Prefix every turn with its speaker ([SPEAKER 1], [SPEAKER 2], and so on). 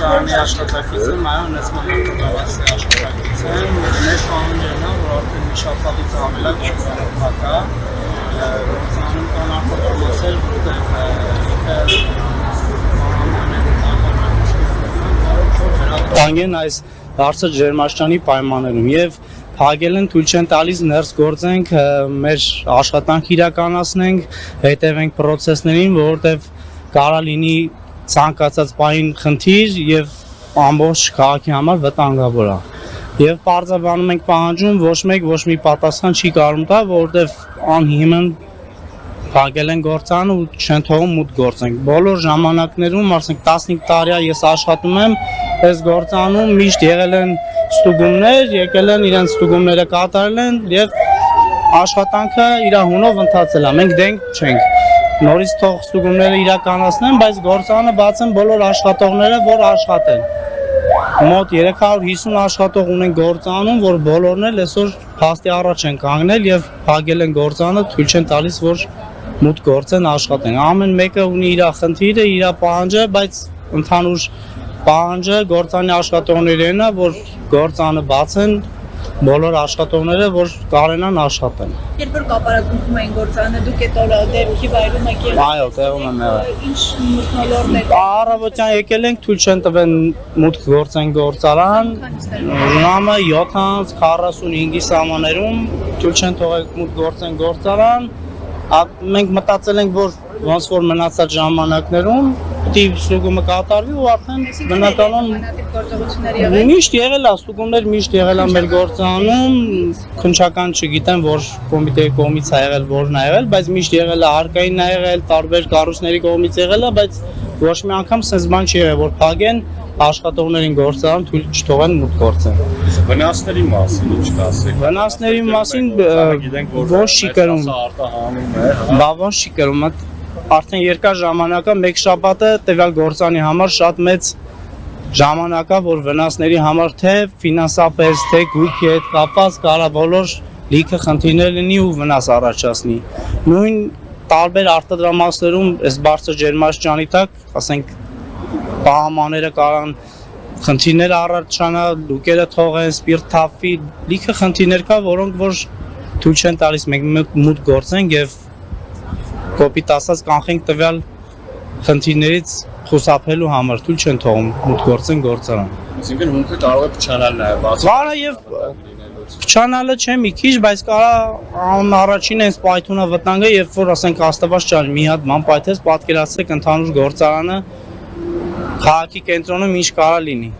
[SPEAKER 1] գործարանի աշխատակից եմ, այո, ունեցման կողմնակցի աշխատակից եմ, մեր պահանջերն է, որ արդեն մի շաբաթից ավելա գործարան կա, գործարանում կան արտադրամասեր, որտեղ տանգեն այս հարցը ջերմաշրջանի պայմաններում եւ փակել են, թույլ չեն տալիս ներս գործենք, մեր աշխատանք իրականացնենք, հետևենք process-ներին, որովհետեւ կարա լինի ցանկացած պահին խնդիր եւ ամբողջ քաղաքի համար վտանգավոր է։ Եվ պարզաբանում ենք պահանջում, ոչ մի պատասխան չի կարող տա, որովհետեւ անհիմն փակել են գործարանը ու չեն թողում մուտք գործենք։ Բոլոր ժամանակներում, ասենք 15 տարի ես աշխատում եմ, այս գործարանում միշտ եղել են ստուգումներ, եկել են իրենց ստուգումները կատարել են եւ աշխատանքը իր հունով ընթացել է։ Մենք դենք չենք։ Նորից թող ստուգումները իրականացնեն, բայց գործարանը բացեն բոլոր աշխատողները, որ աշխատեն։ Մոտ 350 աշխատող ունեն գործարանում, որ բոլորն էլ այսօր փաստի առաջ են կանգնել եւ փակել են գործարանը, թույլ չեն տալիս, որ մուտք գործեն աշխատեն։ Ամեն մեկը ունի իր խնդիրը, իր պահանջը, բայց ընդհանուր պահանջը գործարանի աշխատողներն է, որ գործարանը բացեն բոլոր աշխատողները, որ կարենան աշխատեն։
[SPEAKER 2] Երբ որ կապարակում էին գործարանը, դուք այդ օրը դեպքի վայրում եք եղել։
[SPEAKER 1] Այո, տեղում եմ եղել։
[SPEAKER 2] Ինչ մթնոլորտ եք։
[SPEAKER 1] Առավոտյան եկել ենք, թույլ չեն տվել մուտք գործեն գործարան։ Ժամը 7:45-ի սահմաններում թույլ չեն թողել մուտք գործեն գործարան։ Մենք մտածել ենք, որ ոնց որ մնացած ժամանակներում տիպ ստուգումը կատարվի ու արդեն բնականon միշտ եղել է, ստուգումներ միշտ եղել է մեր գործարանում, քննչական չգիտեմ, որ կոմիտեի կողմից է եղել, որն է եղել, բայց միշտ եղել է հարկային է եղել, տարբեր կառույցների կողմից եղել է, բայց ոչ մի անգամ sense բան չի եղել, որ փակեն աշխատողներին գործարան թույլ չթողեն մուտք գործեն։
[SPEAKER 3] Վնասների մասին ինչ կասեք։
[SPEAKER 1] Վնասների մասին ոչ չի կրում։ Բա ոչ չի կրում։ Արդեն երկար ժամանակ է, մեկ շաբաթը տվյալ գործարանի համար շատ մեծ ժամանակ է, որ վնասների համար թե ֆինանսապես, թե գույքի հետ կապված կարա բոլոր լիքը խնդիրներ լինի ու վնաս առաջացնի։ Նույն տարբեր արտադրամասերում այս բարձր ջերմաշրջանի տակ, ասենք պահամանները կարան խնդիրներ առաջանա, լուկերը թողեն, սպիրտ թափվի, լիքը խնդիրներ կա, որոնք որ թույլ չեն տալիս մենք մուտք գործենք եւ կոպիտ ասած կանխենք տվյալ խնդիրներից խուսափելու համար, թույլ չեն թողում մուտք գործեն գործարան։
[SPEAKER 3] Այսինքն հունքը կարող է փչանալ նաև բացի։
[SPEAKER 1] Վարը եւ փչանալը չէ մի քիչ, բայց կարա առաջին այս պայթունը վտանգը, երբ որ ասենք աստված չար մի հատ ման պայթես, պատկերացրեք ընդհանուր գործարանը քաղաքի կենտրոնում ինչ կարա լինի։